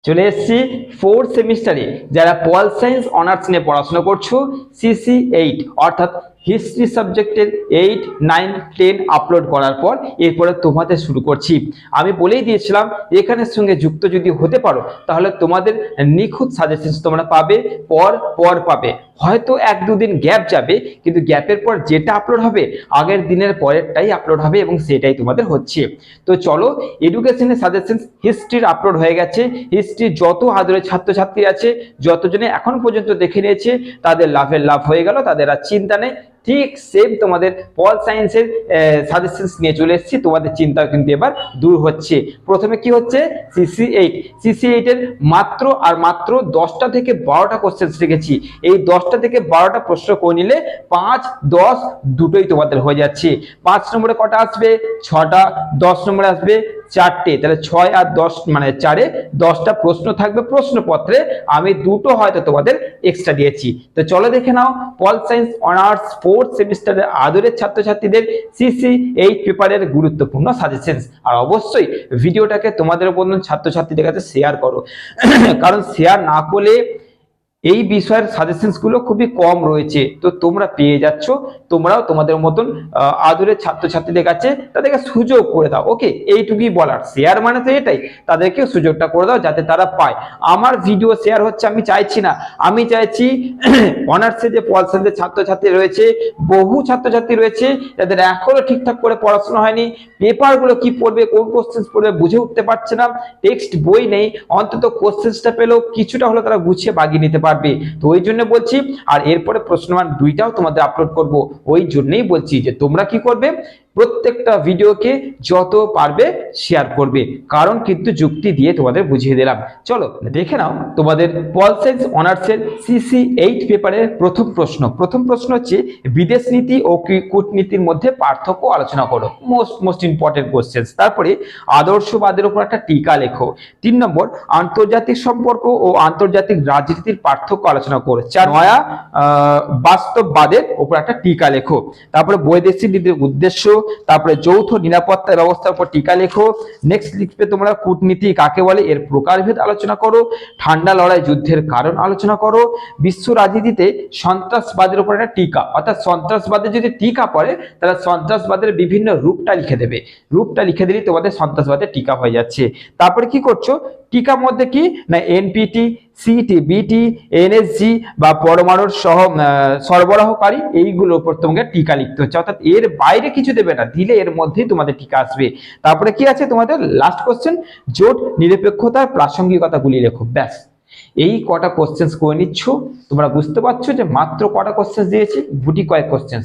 চলে এসেছি ফোর্থ সেমিস্টারে যারা পল সায়েন্স অনার্স নিয়ে পড়াশোনা করছো CC8 অর্থাৎ হিস্ট্রি সাবজেক্টের 8, 9, 10 আপলোড করার পর এরপরে তোমাদের শুরু করছি। আমি বলেই দিয়েছিলাম এখানের সঙ্গে যুক্ত যদি হতে পারো তাহলে তোমাদের নিখুঁত সাজেশন তোমরা পাবে, পর পাবে। হয়তো 1-2 দিন গ্যাপ যাবে, কিন্তু গ্যাপের পর যেটা আপলোড হবে আগের দিনের পরেরটাই আপলোড হবে এবং সেটাই তোমাদের হচ্ছে। তো চলো, এডুকেশনের সাজেশন হিস্ট্রির আপলোড হয়ে গেছে। হিস্ট্রির যত আদরের ছাত্রছাত্রী আছে, যতজনে এখন পর্যন্ত দেখে নিয়েছে তাদের লাভের লাভ হয়ে গেল, তাদের আর চিন্তা নেই। ঠিক সেম তোমাদের পল সায়েন্সের সাজেশনস নিয়ে চলে এসেছি, তোমাদের চিন্তা কিন্তু এবার দূর হচ্ছে। প্রথমে কি হচ্ছে, CC8 এর মাত্র 10টা থেকে 12টা কোশ্চেন রেখেছি। এই 10টা থেকে 12টা প্রশ্ন করে নিলে 5, 10 দুটোই তোমাদের হয়ে যাচ্ছে। 5 নম্বরে কটা আসবে? 6টা। 10 নম্বরে আসবে 4টে। তাহলে 6 আর 10 মানে 4-এ 10টা প্রশ্ন থাকবে প্রশ্নপত্রে। আমি দুটো হয়তো তোমাদের এক্সট্রা দিয়েছি। তো চলো দেখে নাও পল সায়েন্স অনার্স ফোর্থ সেমিস্টারের আদরের ছাত্রছাত্রীদের CC8 পেপারের গুরুত্বপূর্ণ সাজেশনস। আর অবশ্যই ভিডিওটাকে তোমাদের বন্ধু ছাত্রছাত্রীদের কাছে শেয়ার করো, কারণ শেয়ার না করলে এই বিষয়ের সাজেশনস গুলো খুবই কম রয়েছে। তো তোমরা পেয়ে যাচ্ছ, তোমরাও তোমাদের মতন আদরের ছাত্রছাত্রীদের কাছে তাদেরকে সুযোগ করে দাও। ওকে, এইটুকুই বলার। শেয়ার মানে তো এটাই, তাদেরকে সুযোগটা করে দাও যাতে তারা পায়। আমার ভিডিও শেয়ার হচ্ছে আমি চাইছি না, আমি চাইছি অনার্সে যে পল সায়েন্সের ছাত্রছাত্রী রয়েছে, বহু ছাত্রছাত্রী রয়েছে যাদের এখনো ঠিকঠাক করে পড়াশোনা হয়নি, পেপারগুলো কি পড়বে, কোন কোশ্চেন পড়বে বুঝে উঠতে পারছে না, টেক্সট বই নেই, অন্তত কোশ্চেনটা পেলেও কিছুটা হলো তারা গুছিয়ে বাগিয়ে নিতে পারবে। তো ওই জন্য বলছি, আর এরপরে প্রশ্নমান 2টাও তোমাদের আপলোড করব। ওই জন্যই বলছি যে তোমরা কি করবে, প্রত্যেকটা ভিডিওকে যত পারবে শেয়ার করবে, কারণ কিন্তু যুক্তি দিয়ে তোমাদের বুঝিয়ে দিলাম। চলো দেখে নাও তোমাদের পল সায়েন্স অনার্সের CC8 পেপারের প্রথম প্রশ্ন হচ্ছে বিদেশ নীতি ও কূটনীতির মধ্যে পার্থক্য আলোচনা করো। Most important question. তারপরে আদর্শবাদের উপর একটা টিকা লেখো। 3 নম্বর আন্তর্জাতিক সম্পর্ক ও আন্তর্জাতিক রাজনীতির পার্থক্য আলোচনা করো। 4 নয়া বাস্তববাদের উপর একটা টিকা লেখো। তারপরে বৈদেশিক নীতির উদ্দেশ্য, তারপরে যৌথ নিরাপত্তা ব্যবস্থার উপর টিকা লেখো। নেক্সট লিখবে তোমরা কূটনীতি কাকে বলে, এর প্রকারভেদ আলোচনা করো। ঠান্ডা লড়াই যুদ্ধের কারণ আলোচনা করো। বিশ্ব রাজনীতিতে সন্ত্রাসবাদের উপর একটা টিকা, অর্থাৎ সন্ত্রাসবাদের যদি টিকা পড়ে তাহলে সন্ত্রাসবাদের বিভিন্ন রূপটা লিখে দেবে। রূপটা লিখে দিলেই তোমাদের সন্ত্রাসবাদের টিকা হয়ে যাচ্ছে। তারপরে কি করছো, টিকার মধ্যে কি না NPT, CT, BT, NSG বা পরমাণুর সরবরাহকারী, এইগুলোর উপর তোমাকে টিকা লিখতে হচ্ছে। অর্থাৎ এর বাইরে কিছু দেবে না, দিলে এর মধ্যেই তোমাদের টিকা আসবে। তারপরে কি আছে তোমাদের লাস্ট কোশ্চেন, জোট নিরপেক্ষতার প্রাসঙ্গিকতাগুলি লেখো। ব্যাস, এই কটা কোশ্চেন করে নিচ্ছ। তোমরা বুঝতে পারছো যে মাত্র কটা কোশ্চেন দিয়েছি, গুটি কয়েক কোশ্চেন।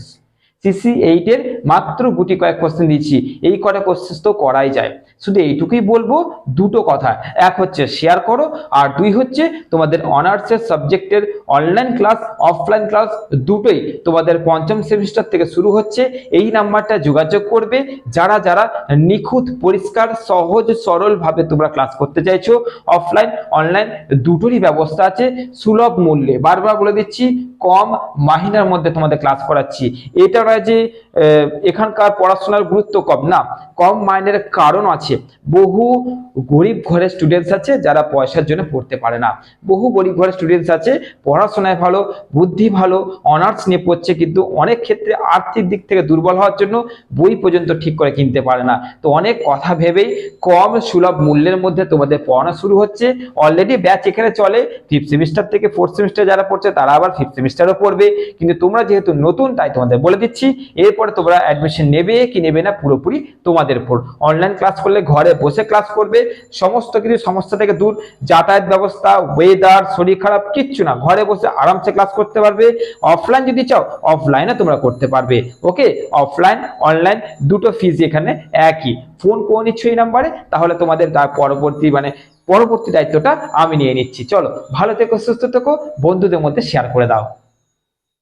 CC8 এর মাত্র গুটি কয়েক কোশ্চেন দিয়েছি, এই কটা কোশ্চেন তো করাই যায়। শুধু এইটুকুই বলবো, দুটো কথা, এক হচ্ছে শেয়ার করো, আর 2 হচ্ছে তোমাদের অনার্সের সাবজেক্টের অনলাইন ক্লাস অফলাইন ক্লাস দুটোই তোমাদের 5ম সেমিস্টার থেকে শুরু হচ্ছে। এই নাম্বারটা যোগাযোগ করবে যারা যারা নিখুঁত পরিষ্কার সহজ সরল ভাবে তোমরা ক্লাস করতে চাইছো। অফলাইন অনলাইন দুটোরই ব্যবস্থা আছে, সুলভ মূল্যে। বারবার বলে দিচ্ছি, কম মাহিনার মধ্যে তোমাদের ক্লাস করাচ্ছি। এটা নয় যে এখানকার পড়াশোনার গুরুত্ব কম, না, কম মাইনের কারণ আছে। বহু গরিব ঘরের স্টুডেন্টস আছে যারা পয়সার জন্য পড়তে পারে না। বহু গরিব ঘরের স্টুডেন্টস আছে পড়াশোনায় ভালো, বুদ্ধি ভালো, অনার্স নিয়ে পড়ছে, কিন্তু অনেক ক্ষেত্রে আর্থিক দিক থেকে দুর্বল হওয়ার জন্য বই পর্যন্ত ঠিক করে কিনতে পারে না। তো অনেক কথা ভেবেই কম সুলভ মূল্যের মধ্যে তোমাদের পড়ানো শুরু হচ্ছে। অলরেডি ব্যাচ এখানে চলে, 5th সেমিস্টার থেকে 4th সেমিস্টার যারা পড়ছে তারা আবার 5th সেমিস্টারও পড়বে। কিন্তু তোমরা যেহেতু নতুন, তাই তোমাদের বলে দিচ্ছি, এরপরে তোমরা অ্যাডমিশন নেবে কি নেবে না পুরোপুরি তোমাদের উপর। অনলাইন ক্লাস করলে ঘরে বসে ক্লাস করবে, সমস্ত কিছু সমস্যা থেকে দূর। যাতায়াত ব্যবস্থা, ওয়েদার, শরীর খারাপ কিচ্ছু না, ঘরে বসে আরামসে ক্লাস করতে পারবে। অফলাইন যদি চাও অফলাইনে তোমরা করতে পারবে। ওকে, অফলাইন অনলাইন দুটো ফিজ এখানে একই। ফোন করে নিচ্ছ এই নাম্বারে, তাহলে তোমাদের পরবর্তী দায়িত্বটা আমি নিয়ে নিচ্ছি। চলো, ভালো থেকো, সুস্থ থেকো, বন্ধুদের মধ্যে শেয়ার করে দাও।